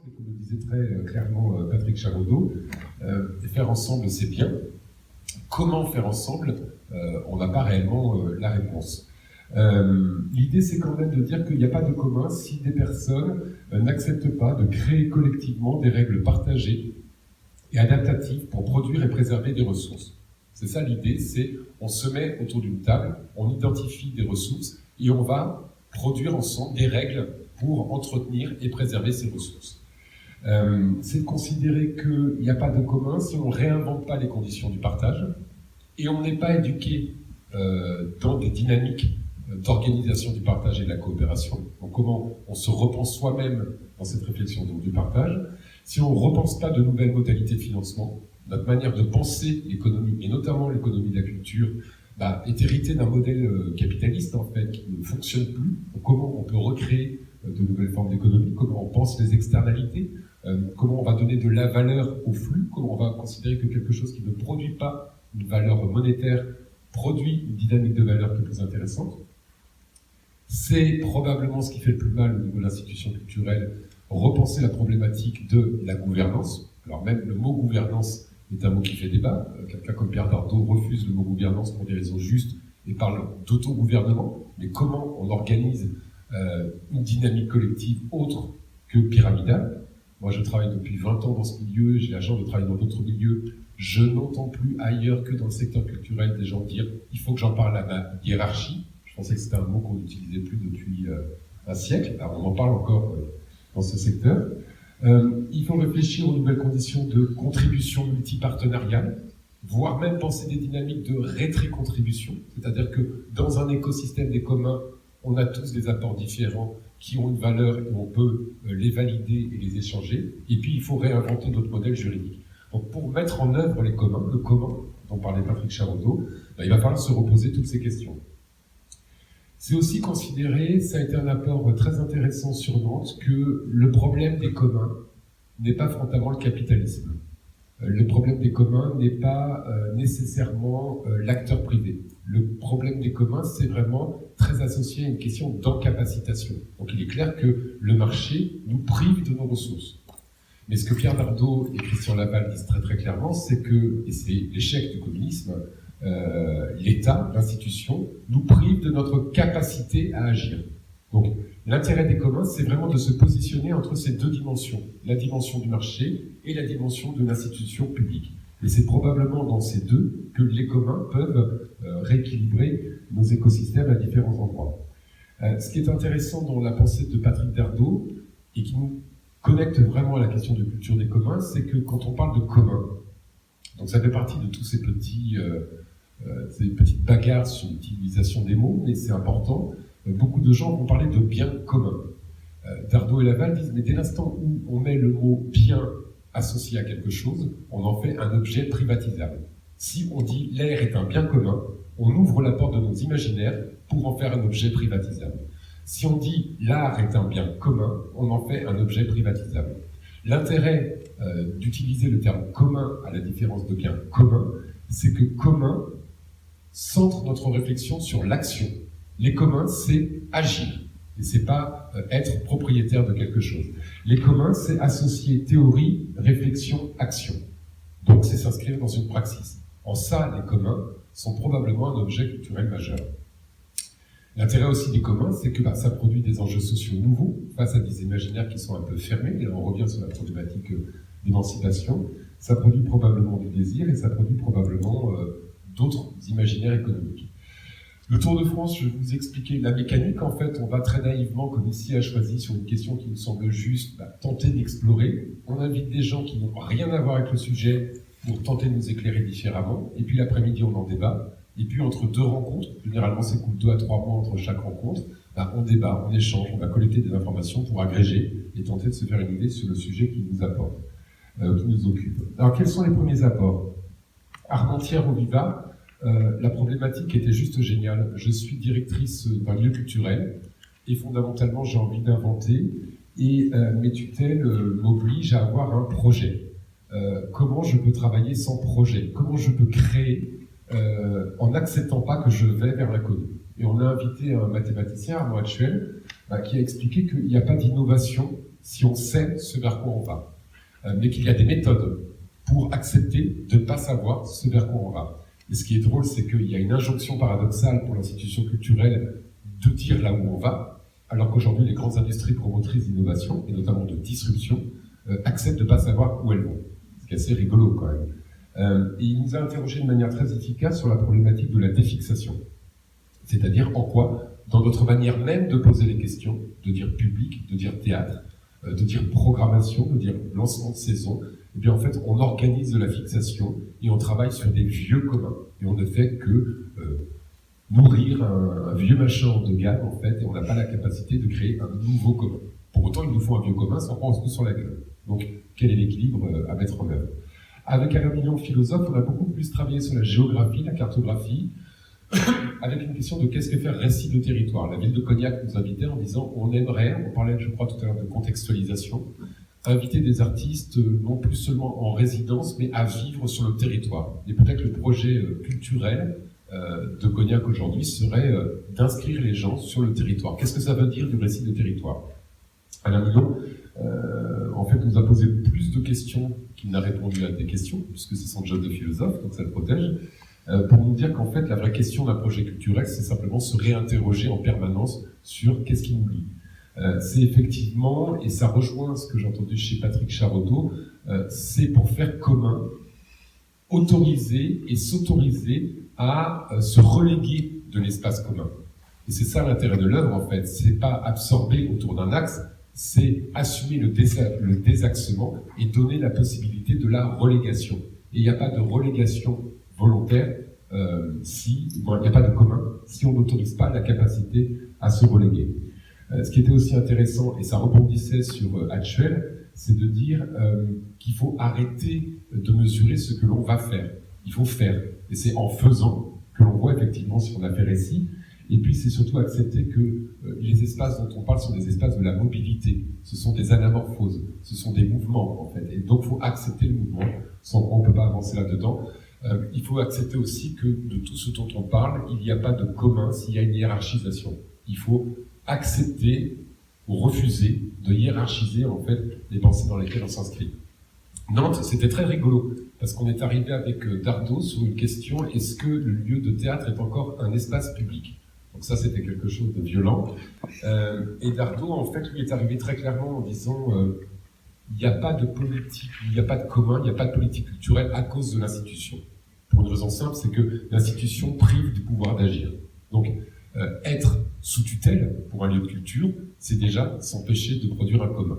et comme le disait très clairement Patrick Charodeau, faire ensemble c'est bien. Comment faire ensemble, on n'a pas réellement la réponse. L'idée c'est quand même de dire qu'il n'y a pas de commun si des personnes n'acceptent pas de créer collectivement des règles partagées et adaptatives pour produire et préserver des ressources. C'est ça l'idée, c'est on se met autour d'une table, on identifie des ressources et on va produire ensemble des règles pour entretenir et préserver ces ressources. C'est de considérer qu'il n'y a pas de commun si on ne réinvente pas les conditions du partage et on n'est pas éduqué dans des dynamiques d'organisation du partage et de la coopération. Donc comment on se repense soi-même dans cette réflexion du partage. Si on ne repense pas de nouvelles modalités de financement, notre manière de penser l'économie, et notamment l'économie de la culture, est héritée d'un modèle capitaliste en fait, qui ne fonctionne plus. Donc, comment on peut recréer de nouvelles formes d'économie, comment on pense les externalités, comment on va donner de la valeur au flux, comment on va considérer que quelque chose qui ne produit pas une valeur monétaire produit une dynamique de valeur qui est plus intéressante. C'est probablement ce qui fait le plus mal au niveau de l'institution culturelle, repenser la problématique de la gouvernance. Alors même le mot gouvernance est un mot qui fait débat. Quelqu'un comme Pierre Dardot refuse le mot gouvernance pour des raisons justes et parle d'autogouvernement. Mais comment on organise une dynamique collective autre que pyramidale? Moi, je travaille depuis 20 ans dans ce milieu, j'ai la chance de travailler dans d'autres milieux. Je n'entends plus ailleurs que dans le secteur culturel des gens dire « il faut que j'en parle à ma hiérarchie ». Je pensais que c'était un mot qu'on n'utilisait plus depuis un siècle. Alors, on en parle encore dans ce secteur. Il faut réfléchir aux nouvelles conditions de contribution multipartenariale, voire même penser des dynamiques de rétrécontribution, c'est-à-dire que dans un écosystème des communs, on a tous des apports différents qui ont une valeur et on peut les valider et les échanger. Et puis, il faut réinventer notre modèle juridique. Donc, pour mettre en œuvre les communs, le commun dont parlait Patrick Charodeau, il va falloir se reposer toutes ces questions. C'est aussi considéré, ça a été un apport très intéressant sur Nantes, que le problème des communs n'est pas frontalement le capitalisme. Le problème des communs n'est pas nécessairement l'acteur privé. Le problème des communs, c'est vraiment très associé à une question d'incapacitation. Donc il est clair que le marché nous prive de nos ressources. Mais ce que Pierre Dardot et Christian Laval disent très très clairement, c'est que, et c'est l'échec du communisme, l'État, l'institution, nous prive de notre capacité à agir. Donc, l'intérêt des communs, c'est vraiment de se positionner entre ces deux dimensions, la dimension du marché et la dimension de l'institution publique. Et c'est probablement dans ces deux que les communs peuvent rééquilibrer nos écosystèmes à différents endroits. Ce qui est intéressant dans la pensée de Patrick Dardot, et qui nous connecte vraiment à la question de culture des communs, c'est que quand on parle de communs, donc ça fait partie de tous ces petites bagarres sur l'utilisation des mots, mais c'est important. Beaucoup de gens vont parler de bien commun. Dardot et Laval disent, mais dès l'instant où on met le mot bien associé à quelque chose, on en fait un objet privatisable. Si on dit l'air est un bien commun, on ouvre la porte de nos imaginaires pour en faire un objet privatisable. Si on dit l'art est un bien commun, on en fait un objet privatisable. L'intérêt d'utiliser le terme commun à la différence de bien commun, c'est que commun centre notre réflexion sur l'action. Les communs, c'est agir, et c'est pas être propriétaire de quelque chose. Les communs, c'est associer théorie, réflexion, action. Donc c'est s'inscrire dans une praxis. En ça, les communs sont probablement un objet culturel majeur. L'intérêt aussi des communs, c'est que ça produit des enjeux sociaux nouveaux face à des imaginaires qui sont un peu fermés, et là on revient sur la problématique d'émancipation. Ça produit probablement du désir et ça produit probablement d'autres imaginaires économiques. Le Tour de France, je vais vous expliquer la mécanique. En fait, on va très naïvement, comme ici a choisi sur une question qui nous semble juste, tenter d'explorer. On invite des gens qui n'ont rien à voir avec le sujet pour tenter de nous éclairer différemment. Et puis l'après-midi, on en débat. Et puis entre deux rencontres, généralement c'est cool 2 à 3 mois entre chaque rencontre, on débat, on échange, on va collecter des informations pour agréger et tenter de se faire une idée sur le sujet qui nous apporte, qui nous occupe. Alors quels sont les premiers apports? Armentières-Oviva, la problématique était juste géniale. Je suis directrice d'un lieu culturel et fondamentalement j'ai envie d'inventer et mes tutelles m'obligent à avoir un projet. Comment je peux travailler sans projet? Comment je peux créer en n'acceptant pas que je vais vers l'inconnu? Et on a invité un mathématicien, Armand Actuel, qui a expliqué qu'il n'y a pas d'innovation si on sait ce vers quoi on va. Mais qu'il y a des méthodes pour accepter de ne pas savoir ce vers quoi on va. Et ce qui est drôle, c'est qu'il y a une injonction paradoxale pour l'institution culturelle de dire là où on va, alors qu'aujourd'hui, les grandes industries promotrices d'innovation, et notamment de disruption, acceptent de ne pas savoir où elles vont. Ce qui est assez rigolo, quand même. Et il nous a interrogé de manière très efficace sur la problématique de la défixation. C'est-à-dire en quoi, dans notre manière même de poser les questions, de dire public, de dire théâtre, de dire programmation, de dire lancement de saison, eh bien en fait on organise de la fixation et on travaille sur des vieux communs. Et on ne fait que nourrir un vieux machin de gamme en fait, et on n'a pas la capacité de créer un nouveau commun. Pour autant il nous faut un vieux commun sans prendre tout sur la gueule. Donc quel est l'équilibre à mettre en œuvre? Avec Alain Millon, philosophe, on a beaucoup plus travaillé sur la géographie, la cartographie, avec une question de qu'est-ce que faire récit de territoire. La ville de Cognac nous invitait en disant on aimerait, on parlait je crois tout à l'heure de contextualisation, inviter des artistes non plus seulement en résidence mais à vivre sur le territoire. Et peut-être le projet culturel de Cognac aujourd'hui serait d'inscrire les gens sur le territoire. Qu'est-ce que ça veut dire du récit de territoire? Alain Millon en fait nous a posé plus de questions qu'il n'a répondu à des questions, puisque c'est son job de philosophe, donc ça le protège. Pour nous dire qu'en fait, la vraie question d'un projet culturel, c'est simplement se réinterroger en permanence sur qu'est-ce qui nous lie. C'est effectivement, et ça rejoint ce que j'ai entendu chez Patrick Charoteau, c'est pour faire commun, autoriser et s'autoriser à se reléguer de l'espace commun. Et c'est ça l'intérêt de l'œuvre, en fait. C'est pas absorber autour d'un axe, c'est assumer le désaxement et donner la possibilité de la relégation. Et il n'y a pas de relégation volontaire il n'y a pas de commun si on n'autorise pas la capacité à se reléguer. Ce qui était aussi intéressant, et ça rebondissait sur Hatchwell, c'est de dire qu'il faut arrêter de mesurer ce que l'on va faire. Il faut faire. Et c'est en faisant que l'on voit effectivement si on a fait récit. Et puis c'est surtout accepter que les espaces dont on parle sont des espaces de la mobilité. Ce sont des anamorphoses, ce sont des mouvements en fait. Et donc il faut accepter le mouvement, sans quoi on ne peut pas avancer là-dedans. Il faut accepter aussi que de tout ce dont on parle, il n'y a pas de commun s'il y a une hiérarchisation. Il faut accepter ou refuser de hiérarchiser en fait les pensées dans lesquelles on s'inscrit. Nantes, c'était très rigolo, parce qu'on est arrivé avec Dardot sur une question, est-ce que le lieu de théâtre est encore un espace public? Donc ça, c'était quelque chose de violent. Et Dardot, en fait, lui est arrivé très clairement en disant il n'y a pas de politique, il n'y a pas de commun, il n'y a pas de politique culturelle à cause de l'institution. Pour une raison simple, c'est que l'institution prive du pouvoir d'agir. Donc, être sous tutelle pour un lieu de culture, c'est déjà s'empêcher de produire un commun.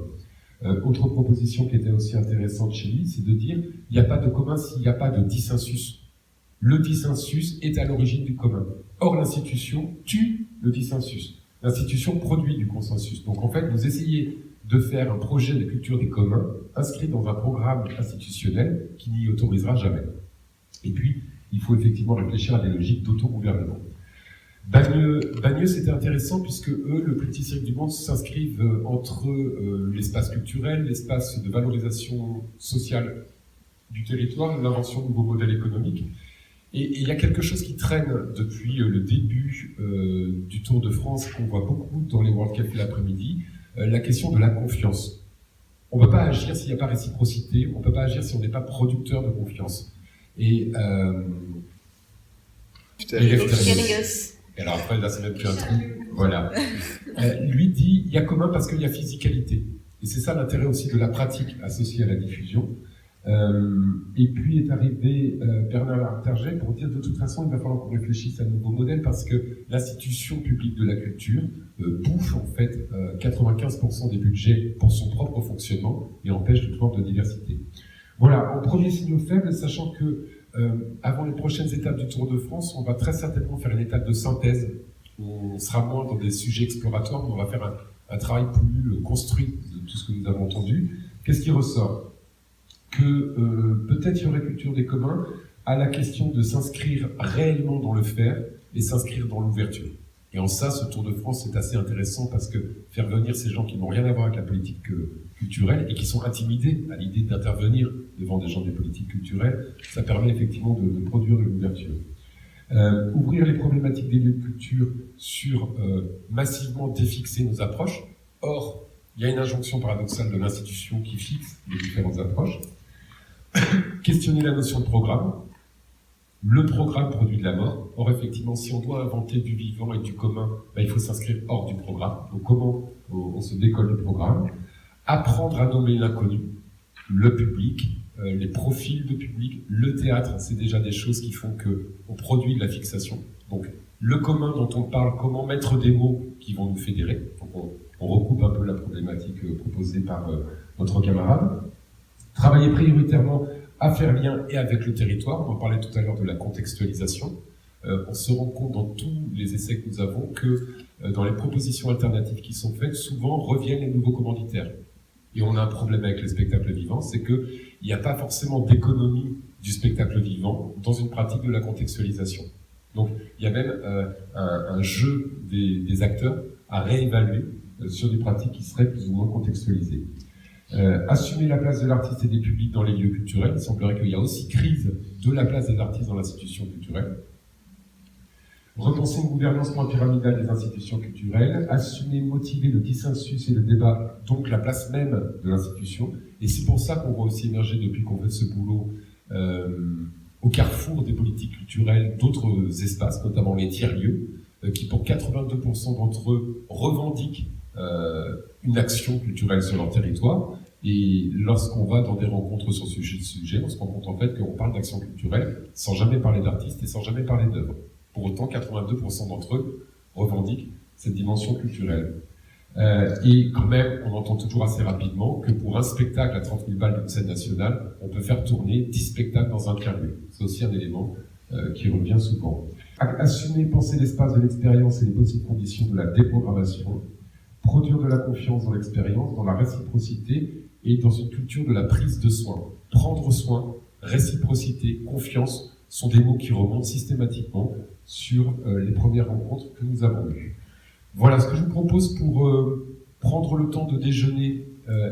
Autre proposition qui était aussi intéressante chez lui, c'est de dire il n'y a pas de commun s'il n'y a pas de dissensus. Le dissensus est à l'origine du commun. Or, l'institution tue le dissensus. L'institution produit du consensus. Donc, en fait, vous essayez de faire un projet de culture des communs inscrit dans un programme institutionnel qui n'y autorisera jamais. Et puis, il faut effectivement réfléchir à des logiques d'autogouvernement. Bagneux, c'était intéressant puisque eux, le plus petit cirque du monde, s'inscrivent entre l'espace culturel, l'espace de valorisation sociale du territoire, l'invention de nouveaux modèles économiques. Et il y a quelque chose qui traîne depuis le début du Tour de France, qu'on voit beaucoup dans les World Café l'après-midi, la question de la confiance. On ne peut pas agir s'il n'y a pas réciprocité, on ne peut pas agir si on n'est pas producteur de confiance. Et alors après, là, c'est même plus un trou. Voilà. Lui dit, il y a commun parce qu'il y a physicalité. Et c'est ça l'intérêt aussi de la pratique associée à la diffusion. Et puis est arrivé Bernard Target pour dire de toute façon il va falloir qu'on réfléchisse à un nouveau modèle parce que l'institution publique de la culture bouffe en fait 95% des budgets pour son propre fonctionnement et empêche toute forme de diversité. Voilà, en premier signal faible, sachant que avant les prochaines étapes du Tour de France, on va très certainement faire une étape de synthèse. On sera moins dans des sujets exploratoires, mais on va faire un travail plus construit de tout ce que nous avons entendu. Qu'est-ce qui ressort? Que peut-être il y aurait culture des communs à la question de s'inscrire réellement dans le faire et s'inscrire dans l'ouverture. Et en ça, ce Tour de France est assez intéressant parce que faire venir ces gens qui n'ont rien à voir avec la politique culturelle et qui sont intimidés à l'idée d'intervenir devant des gens des politiques culturelles, ça permet effectivement de produire de l'ouverture. Ouvrir les problématiques des lieux de culture sur massivement défixer nos approches. Or, Il y a une injonction paradoxale de l'institution qui fixe les différentes approches. Questionner la notion de programme. Le programme produit de la mort. Or, effectivement, si on doit inventer du vivant et du commun, il faut s'inscrire hors du programme. Donc, comment on se décolle du programme? Apprendre à nommer l'inconnu, le public, les profils de public, le théâtre, c'est déjà des choses qui font qu'on produit de la fixation. Donc, le commun dont on parle, comment mettre des mots qui vont nous fédérer. Donc, on recoupe un peu la problématique proposée par notre camarade. Travailler prioritairement à faire lien et avec le territoire. On en parlait tout à l'heure de la contextualisation. On se rend compte dans tous les essais que nous avons que dans les propositions alternatives qui sont faites, souvent reviennent les nouveaux commanditaires. Et on a un problème avec les spectacles vivants, c'est qu'il n'y a pas forcément d'économie du spectacle vivant dans une pratique de la contextualisation. Donc il y a même un jeu des acteurs à réévaluer sur des pratiques qui seraient plus ou moins contextualisées. Assumer la place de l'artiste et des publics dans les lieux culturels. Il semblerait qu'il y a aussi crise de la place des artistes dans l'institution culturelle. Repenser une gouvernance moins pyramidale des institutions culturelles. Assumer, motiver le dissensus et le débat, donc la place même de l'institution. Et c'est pour ça qu'on voit aussi émerger, depuis qu'on fait ce boulot, au carrefour des politiques culturelles, d'autres espaces, notamment les tiers-lieux, qui pour 82% d'entre eux revendiquent une action culturelle sur leur territoire. Et lorsqu'on va dans des rencontres sur ce sujet, on se rend compte en fait qu'on parle d'action culturelle sans jamais parler d'artistes et sans jamais parler d'œuvres. Pour autant, 82% d'entre eux revendiquent cette dimension culturelle. Et quand même, on entend toujours assez rapidement que pour un spectacle à 30 000 balles d'une scène nationale, on peut faire tourner 10 spectacles dans un tiers-lieu. C'est aussi un élément qui revient souvent. Assumer, penser l'espace de l'expérience et les possibles conditions de la déprogrammation. Produire de la confiance dans l'expérience, dans la réciprocité et dans une culture de la prise de soin. Prendre soin, réciprocité, confiance sont des mots qui remontent systématiquement sur les premières rencontres que nous avons eues. Voilà ce que je vous propose pour prendre le temps de déjeuner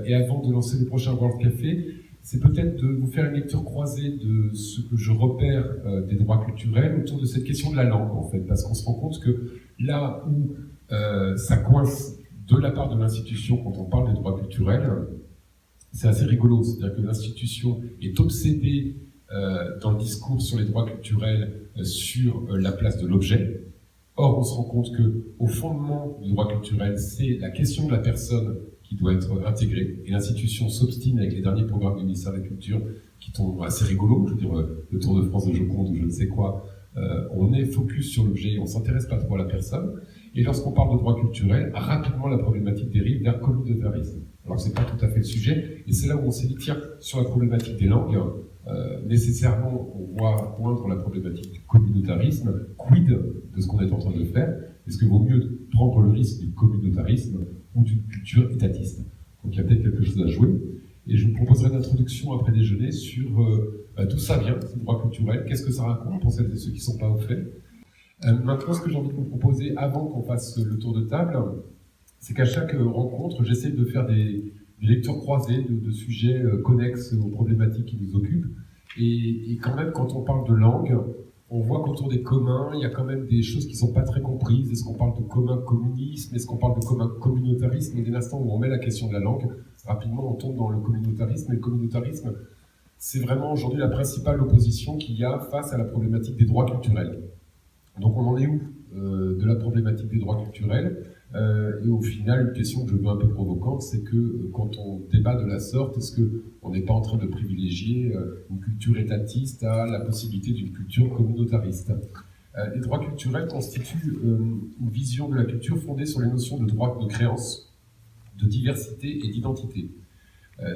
et avant de lancer le prochain World Café, c'est peut-être de vous faire une lecture croisée de ce que je repère des droits culturels autour de cette question de la langue, en fait, parce qu'on se rend compte que là où ça coince de la part de l'institution quand on parle des droits culturels, c'est assez rigolo. C'est-à-dire que l'institution est obsédée dans le discours sur les droits culturels sur la place de l'objet. Or, on se rend compte qu'au fondement du droit culturel, c'est la question de la personne qui doit être intégrée. Et l'institution s'obstine avec les derniers programmes du ministère de la Culture qui sont assez rigolos. Je veux dire, le Tour de France de Joconde ou je ne sais quoi. On est focus sur l'objet, on ne s'intéresse pas trop à la personne. Et lorsqu'on parle de droit culturel, rapidement la problématique dérive vers communautarisme. Alors c'est pas tout à fait le sujet, et c'est là où on s'est dit, tiens, sur la problématique des langues, nécessairement on voit poindre la problématique du communautarisme. Quid de ce qu'on est en train de faire? Est-ce que vaut mieux prendre le risque du communautarisme ou d'une culture étatiste? Donc il y a peut-être quelque chose à jouer. Et je vous proposerai une introduction après déjeuner sur d'où ça vient, ces droits culturels, qu'est-ce que ça raconte pour celles et ceux qui ne sont pas au fait. Maintenant, ce que j'ai envie de vous proposer avant qu'on fasse le tour de table, c'est qu'à chaque rencontre, j'essaie de faire des lectures croisées de sujets connexes aux problématiques qui nous occupent. Et quand même, quand on parle de langue, on voit qu'autour des communs, il y a quand même des choses qui ne sont pas très comprises. Est-ce qu'on parle de commun communisme? Est-ce qu'on parle de commun communautarisme? Et dès l'instant où on met la question de la langue, rapidement on tombe dans le communautarisme. Et le communautarisme, c'est vraiment aujourd'hui la principale opposition qu'il y a face à la problématique des droits culturels. Donc on en est où de la problématique des droits culturels? Et au final, une question que je veux un peu provocante, c'est que quand on débat de la sorte, est-ce qu'on n'est pas en train de privilégier une culture étatiste à la possibilité d'une culture communautariste? Les droits culturels constituent une vision de la culture fondée sur les notions de droit de créance, de diversité et d'identité.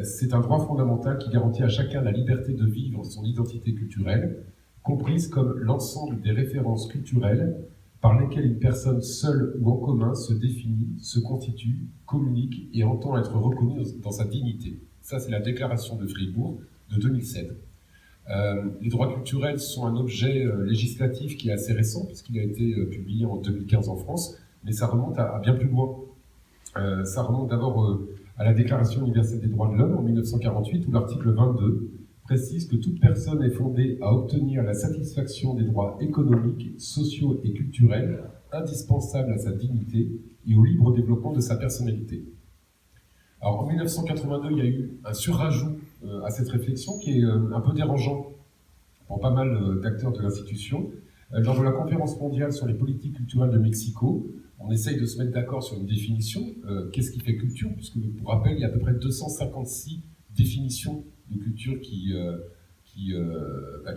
C'est un droit fondamental qui garantit à chacun la liberté de vivre son identité culturelle, comprise comme l'ensemble des références culturelles par lesquelles une personne seule ou en commun se définit, se constitue, communique et entend être reconnue dans sa dignité. Ça, c'est la déclaration de Fribourg de 2007. Les droits culturels sont un objet législatif qui est assez récent, puisqu'il a été publié en 2015 en France, mais ça remonte à bien plus loin. Ça remonte d'abord à la Déclaration universelle des droits de l'homme en 1948, où l'article 22 précise que toute personne est fondée à obtenir la satisfaction des droits économiques, sociaux et culturels indispensables à sa dignité et au libre développement de sa personnalité. Alors en 1982, il y a eu un surrajout à cette réflexion qui est un peu dérangeant pour pas mal d'acteurs de l'institution. Lors de la conférence mondiale sur les politiques culturelles de Mexico, on essaye de se mettre d'accord sur une définition. Qu'est-ce qui fait culture? Puisque, pour rappel, il y a à peu près 256 définitions de culture qui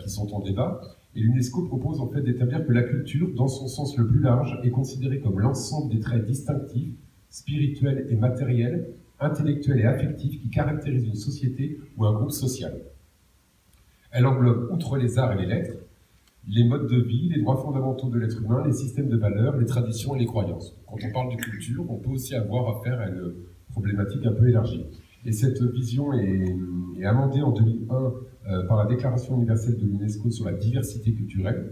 sont en débat. Et l'UNESCO propose en fait d'établir que la culture, dans son sens le plus large, est considérée comme l'ensemble des traits distinctifs, spirituels et matériels, intellectuels et affectifs qui caractérisent une société ou un groupe social. Elle englobe, outre les arts et les lettres, les modes de vie, les droits fondamentaux de l'être humain, les systèmes de valeurs, les traditions et les croyances. Quand on parle de culture, on peut aussi avoir affaire à une problématique un peu élargie. Et cette vision est amendée en 2001 par la Déclaration universelle de l'UNESCO sur la diversité culturelle,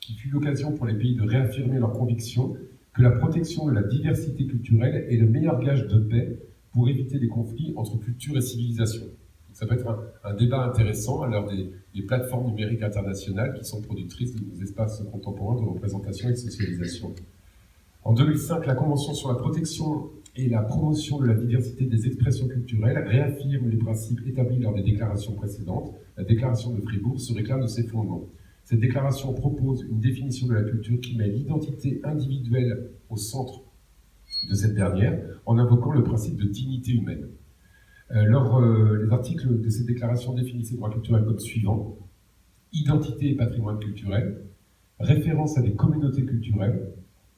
qui fut l'occasion pour les pays de réaffirmer leur conviction que la protection de la diversité culturelle est le meilleur gage de paix pour éviter les conflits entre culture et civilisation. Ça peut être un débat intéressant à l'heure des plateformes numériques internationales qui sont productrices de nos espaces contemporains de représentation et de socialisation. En 2005, la Convention sur la protection et la promotion de la diversité des expressions culturelles réaffirme les principes établis lors des déclarations précédentes. La déclaration de Fribourg se réclame de ses fondements. Cette déclaration propose une définition de la culture qui met l'identité individuelle au centre de cette dernière, en invoquant le principe de dignité humaine. Les articles de cette déclaration définissent les droits culturels comme suivant: identité et patrimoine culturel, référence à des communautés culturelles,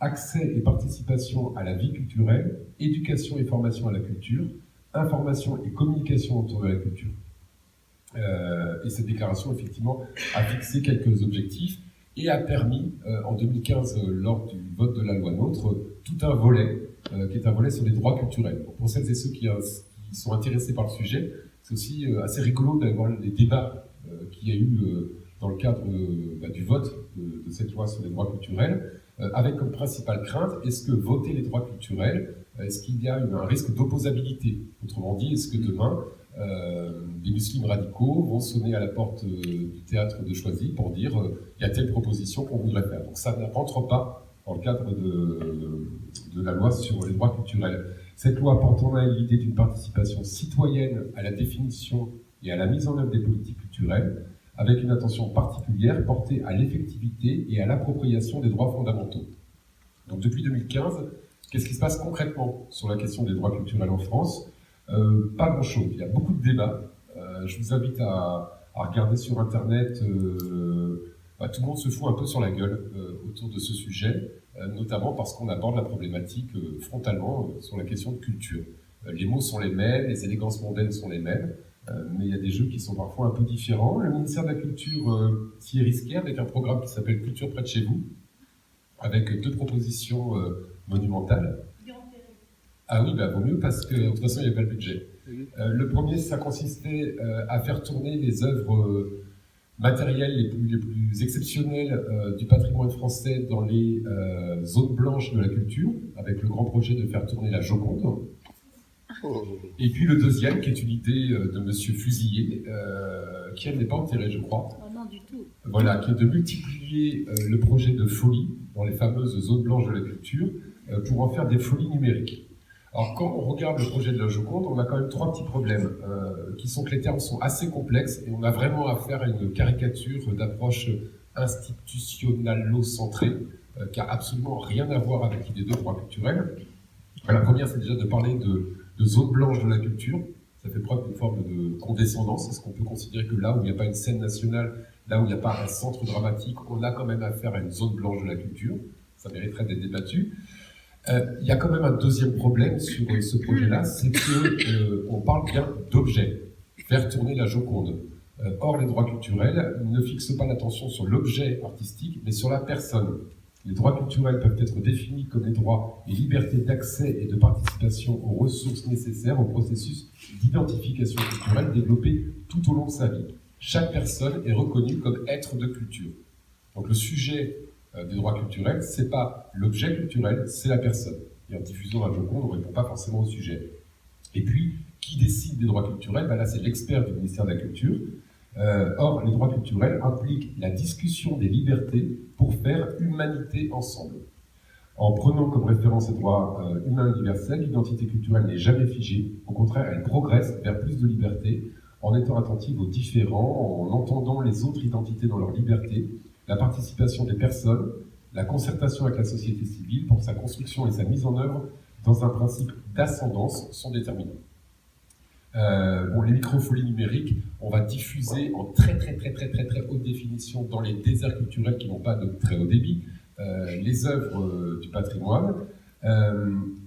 accès et participation à la vie culturelle, éducation et formation à la culture, information et communication autour de la culture. Et cette déclaration, effectivement, a fixé quelques objectifs et a permis, en 2015, lors du vote de la loi NOTRe, tout un volet, qui est un volet sur les droits culturels. Donc, pour celles et ceux qui sont intéressés par le sujet, c'est aussi assez rigolo d'avoir les débats qu'il y a eu dans le cadre du vote de cette loi sur les droits culturels, avec comme principale crainte, est-ce que voter les droits culturels, est-ce qu'il y a un risque d'opposabilité? Autrement dit, est-ce que demain, des musulmans radicaux vont sonner à la porte du théâtre de Choisy pour dire il y a telle proposition qu'on voudrait faire. Donc ça ne rentre pas dans le cadre de la loi sur les droits culturels. Cette loi porte en elle l'idée d'une participation citoyenne à la définition et à la mise en œuvre des politiques culturelles, avec une attention particulière portée à l'effectivité et à l'appropriation des droits fondamentaux. Donc depuis 2015, qu'est-ce qui se passe concrètement sur la question des droits culturels en France? Pas grand-chose. Il y a beaucoup de débats. Je vous invite à regarder sur Internet. Tout le monde se fout un peu sur la gueule autour de ce sujet, notamment parce qu'on aborde la problématique frontalement sur la question de culture. Les mots sont les mêmes, les élégances mondaines sont les mêmes, mais il y a des jeux qui sont parfois un peu différents. Le ministère de la Culture s'y est risqué avec un programme qui s'appelle Culture près de chez vous, avec 2 propositions monumentales. Ah oui, vaut mieux parce que de toute façon il n'y avait pas le budget. Le premier, ça consistait à faire tourner les œuvres matérielles les plus exceptionnelles du patrimoine français dans les zones blanches de la culture, avec le grand projet de faire tourner la Joconde. Et puis le deuxième, qui est une idée de Monsieur Fusillé, qui elle n'est pas enterrée, je crois. Oh non, du tout. Voilà, qui est de multiplier le projet de folie dans les fameuses zones blanches de la culture pour en faire des folies numériques. Alors quand on regarde le projet de la Joconde, on a quand même 3 petits problèmes, qui sont que les termes sont assez complexes et on a vraiment affaire à une caricature d'approche institutionnalo-centrée qui a absolument rien à voir avec l'idée de droit culturel. La première, c'est déjà de parler de zone blanche de la culture. Ça fait preuve d'une forme de condescendance. Est-ce qu'on peut considérer que là où il n'y a pas une scène nationale, là où il n'y a pas un centre dramatique, on a quand même affaire à une zone blanche de la culture? Ça mériterait d'être débattu. Il y a quand même un deuxième problème sur ce projet-là, c'est qu'on parle bien d'objet, faire tourner la Joconde. Or, les droits culturels ne fixent pas l'attention sur l'objet artistique, mais sur la personne. Les droits culturels peuvent être définis comme les droits et libertés d'accès et de participation aux ressources nécessaires au processus d'identification culturelle développé tout au long de sa vie. Chaque personne est reconnue comme être de culture. Donc le sujet des droits culturels, c'est pas l'objet culturel, c'est la personne. Et en diffusant la Joconde, on ne répond pas forcément au sujet. Et puis, qui décide des droits culturels? Là, c'est l'expert du ministère de la Culture. Or, les droits culturels impliquent la discussion des libertés pour faire humanité ensemble. En prenant comme référence les droits humains universels, l'identité culturelle n'est jamais figée. Au contraire, elle progresse vers plus de liberté, en étant attentive aux différents, en entendant les autres identités dans leur liberté, la participation des personnes, la concertation avec la société civile pour sa construction et sa mise en œuvre dans un principe d'ascendance sont déterminants. Les microfolies numériques, on va diffuser en très haute définition dans les déserts culturels qui n'ont pas de très haut débit les œuvres du patrimoine,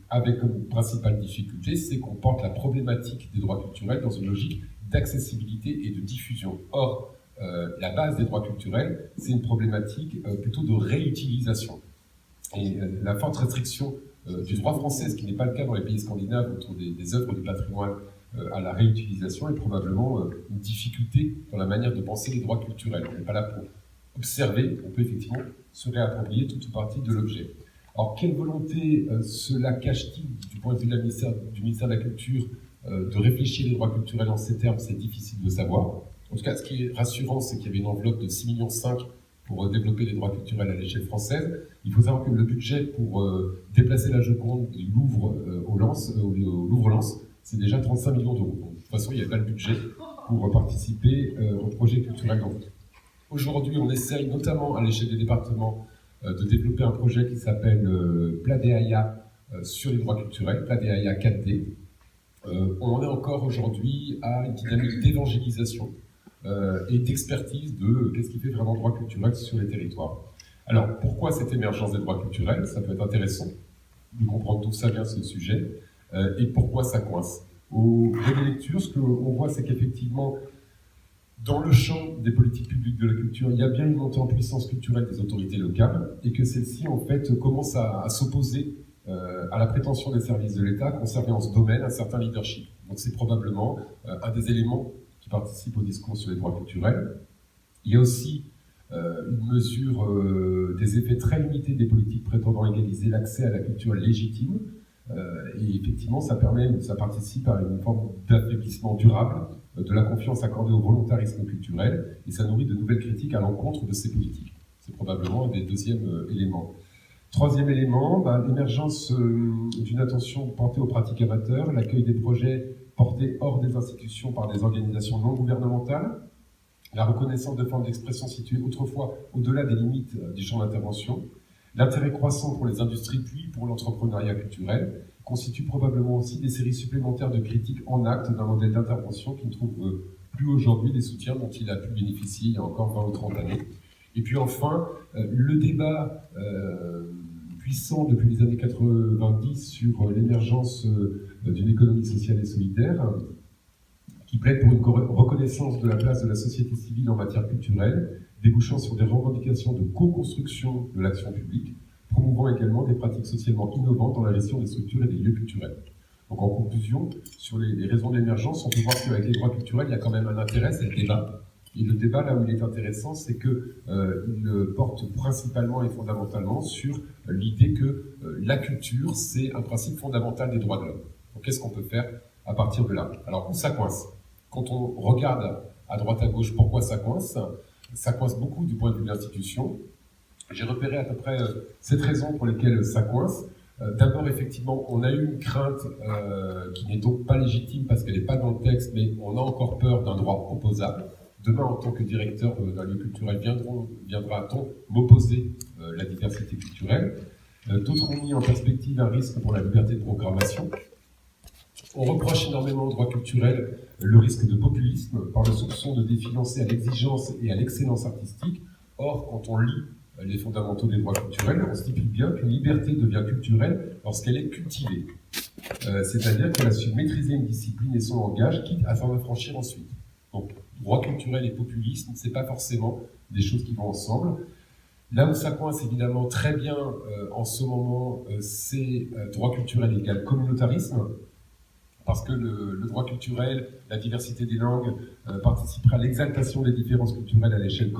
avec comme principale difficulté, c'est qu'on porte la problématique des droits culturels dans une logique d'accessibilité et de diffusion. Or, la base des droits culturels, c'est une problématique plutôt de réutilisation. Et la forte restriction du droit français, ce qui n'est pas le cas dans les pays scandinaves autour des œuvres du patrimoine à la réutilisation, est probablement une difficulté dans la manière de penser les droits culturels. On n'est pas là pour observer, on peut effectivement se réapproprier toute ou partie de l'objet. Alors, quelle volonté cela cache-t-il du point de vue du ministère de la Culture de réfléchir les droits culturels en ces termes? C'est difficile de savoir. En tout cas, ce qui est rassurant, c'est qu'il y avait une enveloppe de 6,5 millions pour développer les droits culturels à l'échelle française. Il faut savoir que le budget pour déplacer la Joconde du Louvre au Louvre-Lens, c'est déjà 35 millions d'euros. Donc, de toute façon, il n'y avait pas le budget pour participer au projet culturel. Donc, aujourd'hui, on essaye, notamment à l'échelle des départements, de développer un projet qui s'appelle Pladéaya sur les droits culturels, Pladéaya 4D. On en est encore aujourd'hui à une dynamique d'évangélisation et d'expertise de qu'est-ce qui fait vraiment droit culturel sur les territoires. Alors, pourquoi cette émergence des droits culturels? Ça peut être intéressant de comprendre d'où ça vient ce sujet et pourquoi ça coince. Au gré des lectures, ce qu'on voit, c'est qu'effectivement, dans le champ des politiques publiques de la culture, il y a bien une montée en puissance culturelle des autorités locales et que celles-ci, en fait, commencent à s'opposer à la prétention des services de l'État à conserver en ce domaine un certain leadership. Donc c'est probablement un des éléments qui participent au discours sur les droits culturels. Il y a aussi une mesure des effets très limités des politiques prétendant égaliser l'accès à la culture légitime. Et effectivement, ça participe à une forme d'affaiblissement durable de la confiance accordée au volontarisme culturel, et ça nourrit de nouvelles critiques à l'encontre de ces politiques. C'est probablement un des deuxièmes éléments. Troisième élément, l'émergence d'une attention portée aux pratiques amateurs, l'accueil des projets portés hors des institutions par des organisations non gouvernementales, la reconnaissance de formes d'expression situées autrefois au-delà des limites du champ d'intervention, l'intérêt croissant pour les industries puis pour l'entrepreneuriat culturel constituent probablement aussi des séries supplémentaires de critiques en acte d'un modèle d'intervention qui ne trouve plus aujourd'hui les soutiens dont il a pu bénéficier il y a encore 20 ou 30 années. Et puis enfin, le débat puissant depuis les années 90 sur l'émergence d'une économie sociale et solidaire, qui plaide pour une reconnaissance de la place de la société civile en matière culturelle, débouchant sur des revendications de co-construction de l'action publique, promouvant également des pratiques socialement innovantes dans la gestion des structures et des lieux culturels. Donc en conclusion, sur les raisons de l'émergence, on peut voir qu'avec les droits culturels, il y a quand même un intérêt, c'est le débat. Et le débat, là où il est intéressant, c'est qu'il porte principalement et fondamentalement sur l'idée que la culture, c'est un principe fondamental des droits de l'homme. Donc qu'est-ce qu'on peut faire à partir de là? Alors où ça coince? Quand on regarde à droite à gauche pourquoi ça coince beaucoup du point de vue de l'institution. J'ai repéré à peu près 7 raisons pour lesquelles ça coince. D'abord, effectivement, on a eu une crainte qui n'est donc pas légitime parce qu'elle n'est pas dans le texte, mais on a encore peur d'un droit opposable. Demain, en tant que directeur d'un lieu culturel, viendra-t-on m'opposer la diversité culturelle? D'autres ont mis en perspective un risque pour la liberté de programmation. On reproche énormément au droit culturel le risque de populisme par le soupçon de définancer à l'exigence et à l'excellence artistique. Or, quand on lit les fondamentaux des droits culturels, on stipule bien qu'une liberté devient culturelle lorsqu'elle est cultivée. C'est-à-dire qu'elle a su maîtriser une discipline et son langage, quitte à s'en affranchir ensuite. Donc, droit culturel et populisme, c'est pas forcément des choses qui vont ensemble. Là où ça coince évidemment très bien en ce moment, c'est droit culturel égale communautarisme, parce que le droit culturel, la diversité des langues, participera à l'exaltation des différences culturelles à l'échelle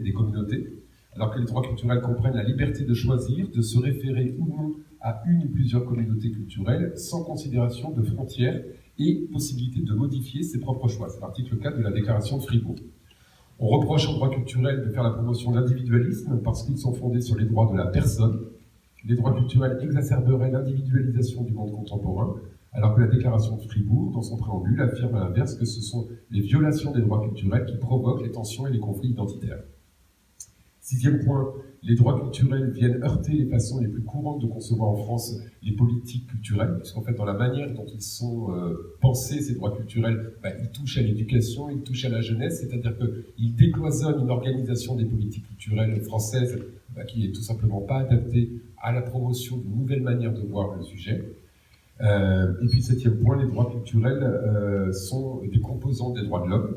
des communautés, alors que les droits culturels comprennent la liberté de choisir, de se référer ou non à une ou plusieurs communautés culturelles, sans considération de frontières et possibilité de modifier ses propres choix. C'est l'article 4 de la Déclaration de Fribourg. On reproche aux droits culturels de faire la promotion de l'individualisme parce qu'ils sont fondés sur les droits de la personne Les droits culturels exacerberaient l'individualisation du monde contemporain, alors que la déclaration de Fribourg, dans son préambule, affirme à l'inverse que ce sont les violations des droits culturels qui provoquent les tensions et les conflits identitaires. 6e point, les droits culturels viennent heurter les façons les plus courantes de concevoir en France les politiques culturelles, puisqu'en fait, dans la manière dont ils sont pensés, ces droits culturels, ils touchent à l'éducation, ils touchent à la jeunesse, c'est-à-dire qu'ils décloisonnent une organisation des politiques culturelles françaises qui n'est tout simplement pas adaptée à la promotion d'une nouvelle manière de voir le sujet. Et puis, 7e point, les droits culturels sont des composants des droits de l'homme.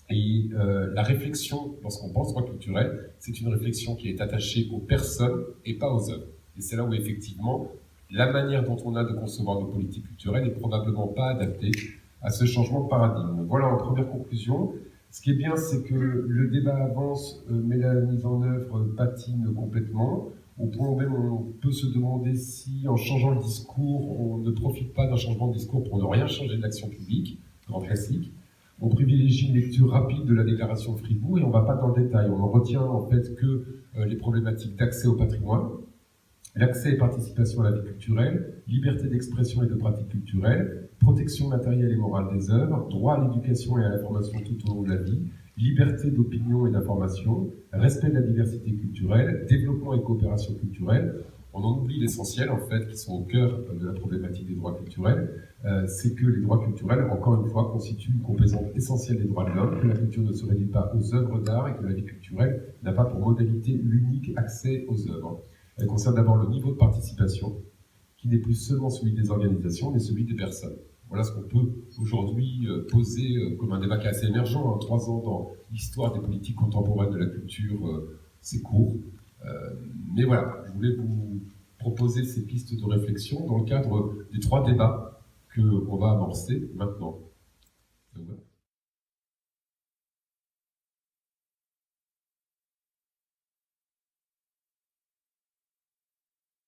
Et la réflexion, lorsqu'on pense droit culturel, c'est une réflexion qui est attachée aux personnes et pas aux œuvres. Et c'est là où, effectivement, la manière dont on a de concevoir nos politiques culturelles n'est probablement pas adaptée à ce changement de paradigme. Voilà, en première conclusion. Ce qui est bien, c'est que le débat avance, mais la mise en œuvre patine complètement. Au point où même on peut se demander si, en changeant le discours, on ne profite pas d'un changement de discours pour ne rien changer de l'action publique, grand classique. On privilégie une lecture rapide de la déclaration de Fribourg et on ne va pas dans le détail. On en retient en fait que les problématiques d'accès au patrimoine, l'accès et participation à la vie culturelle, liberté d'expression et de pratique culturelle, protection matérielle et morale des œuvres, droit à l'éducation et à la formation tout au long de la vie, liberté d'opinion et d'information, respect de la diversité culturelle, développement et coopération culturelle. On en oublie l'essentiel, en fait, qui sont au cœur de la problématique des droits culturels, c'est que les droits culturels, encore une fois, constituent une composante essentielle des droits de l'homme, que la culture ne se réduit pas aux œuvres d'art et que la vie culturelle n'a pas pour modalité l'unique accès aux œuvres. Elle concerne d'abord le niveau de participation, qui n'est plus seulement celui des organisations, mais celui des personnes. Voilà ce qu'on peut aujourd'hui poser comme un débat qui est assez émergent. 3 ans dans l'histoire des politiques contemporaines de la culture, c'est court. Mais voilà, je voulais vous proposer ces pistes de réflexion dans le cadre des 3 débats qu'on va amorcer maintenant. Donc, voilà.